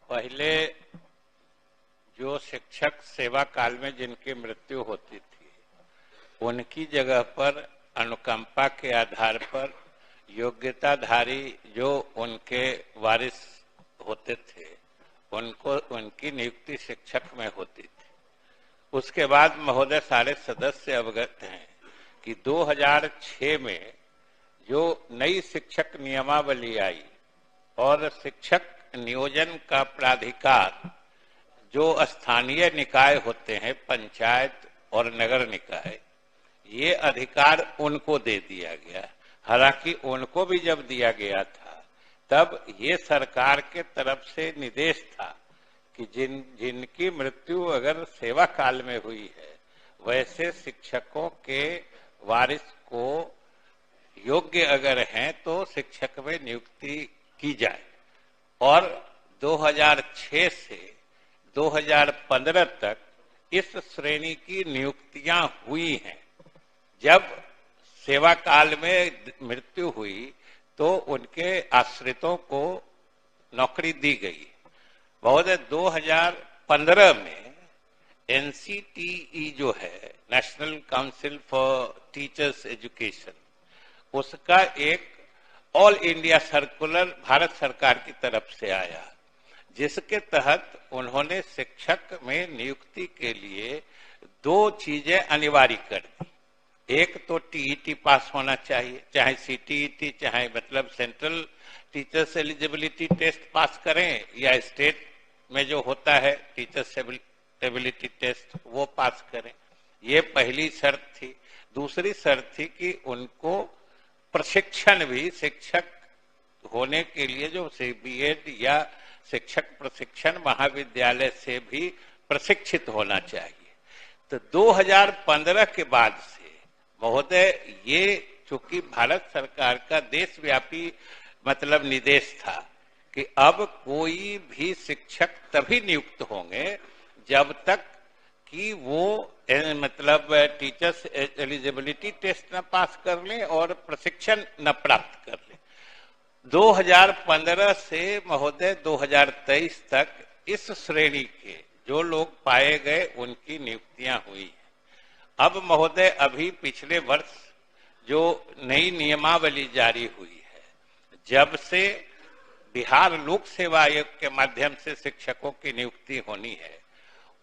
पहले जो शिक्षक सेवा काल में जिनकी मृत्यु होती थी उनकी जगह पर अनुकंपा के आधार पर योग्यताधारी जो उनके वारिस होते थे उनको उनकी नियुक्ति शिक्षक में होती थी। उसके बाद महोदय सारे सदस्य अवगत हैं कि 2006 में जो नई शिक्षक नियमावली आई और शिक्षक नियोजन का प्राधिकार जो स्थानीय निकाय होते हैं पंचायत और नगर निकाय, ये अधिकार उनको दे दिया गया। हालांकि उनको भी जब दिया गया था तब ये सरकार के तरफ से निर्देश था कि जिनकी मृत्यु अगर सेवा काल में हुई है वैसे शिक्षकों के वारिस को योग्य अगर हैं तो शिक्षक में नियुक्ति की जाए। और 2006 से 2015 तक इस श्रेणी की नियुक्तियां हुई हैं। जब सेवा काल में मृत्यु हुई तो उनके आश्रितों को नौकरी दी गई। महोदय 2015 में NCTE जो है national council for teachers education, उसका एक ऑल इंडिया सर्कुलर भारत सरकार की तरफ से आया जिसके तहत उन्होंने शिक्षक में नियुक्ति के लिए 2 चीजें अनिवार्य कर दी। एक तो TET पास होना चाहिए, चाहे CTET चाहे मतलब central teachers eligibility test pass करें या स्टेट में जो होता है टीचर्स एबिलिटी टेस्ट वो पास करें। ये पहली शर्त थी। दूसरी शर्त थी कि उनको प्रशिक्षण भी शिक्षक होने के लिए जो BEd या शिक्षक प्रशिक्षण महाविद्यालय से भी प्रशिक्षित होना चाहिए। तो 2015 के बाद से महोदय ये चूंकि भारत सरकार का देशव्यापी मतलब निर्देश था कि अब कोई भी शिक्षक तभी नियुक्त होंगे जब तक कि वो मतलब टीचर्स एलिजिबिलिटी टेस्ट न पास कर लें और प्रशिक्षण न प्राप्त कर लें। 2015 से महोदय 2023 तक इस श्रेणी के जो लोग पाए गए उनकी नियुक्तियां हुई। अब महोदय अभी पिछले वर्ष जो नई नियमावली जारी हुई है, जब से बिहार लोक सेवा आयोग के माध्यम से शिक्षकों की नियुक्ति होनी है,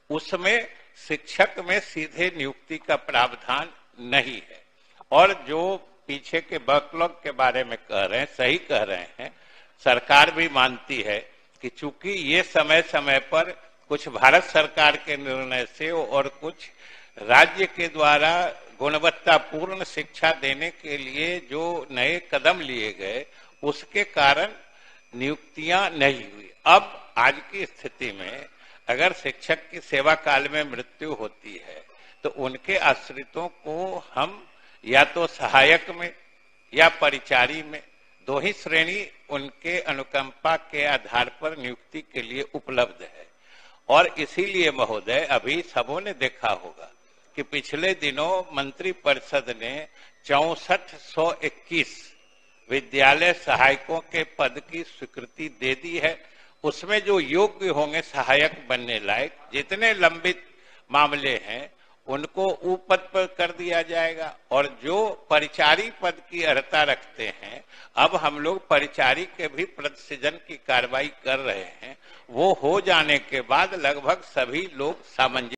उसमें शिक्षक में सीधे नियुक्ति का प्रावधान नहीं है। और जो पीछे के बैकलॉग के बारे में कह रहे हैं, सही कह रहे हैं, सरकार भी मानती है कि चूंकि ये समय समय पर कुछ भारत सरकार के निर्णय से और कुछ राज्य के द्वारा गुणवत्तापूर्ण शिक्षा देने के लिए जो नए कदम लिए गए उसके कारण नियुक्तियां नहीं हुई। अब आज की स्थिति में अगर शिक्षक की सेवा काल में मृत्यु होती है तो उनके आश्रितों को हम या तो सहायक में या परिचारी में 2 ही श्रेणी उनके अनुकंपा के आधार पर नियुक्ति के लिए उपलब्ध है। और इसीलिए महोदय अभी सबों ने देखा होगा कि पिछले दिनों मंत्रिपरिषद ने 6421 विद्यालय सहायकों के पद की स्वीकृति दे दी है। उसमें जो योग्य होंगे सहायक बनने लायक, जितने लंबित मामले हैं उनको पद पर कर दिया जाएगा। और जो परिचारी पद की अर्हता रखते हैं, अब हम लोग परिचारी के भी पद सृजन की कार्रवाई कर रहे हैं। वो हो जाने के बाद लगभग सभी लोग सामंजस्य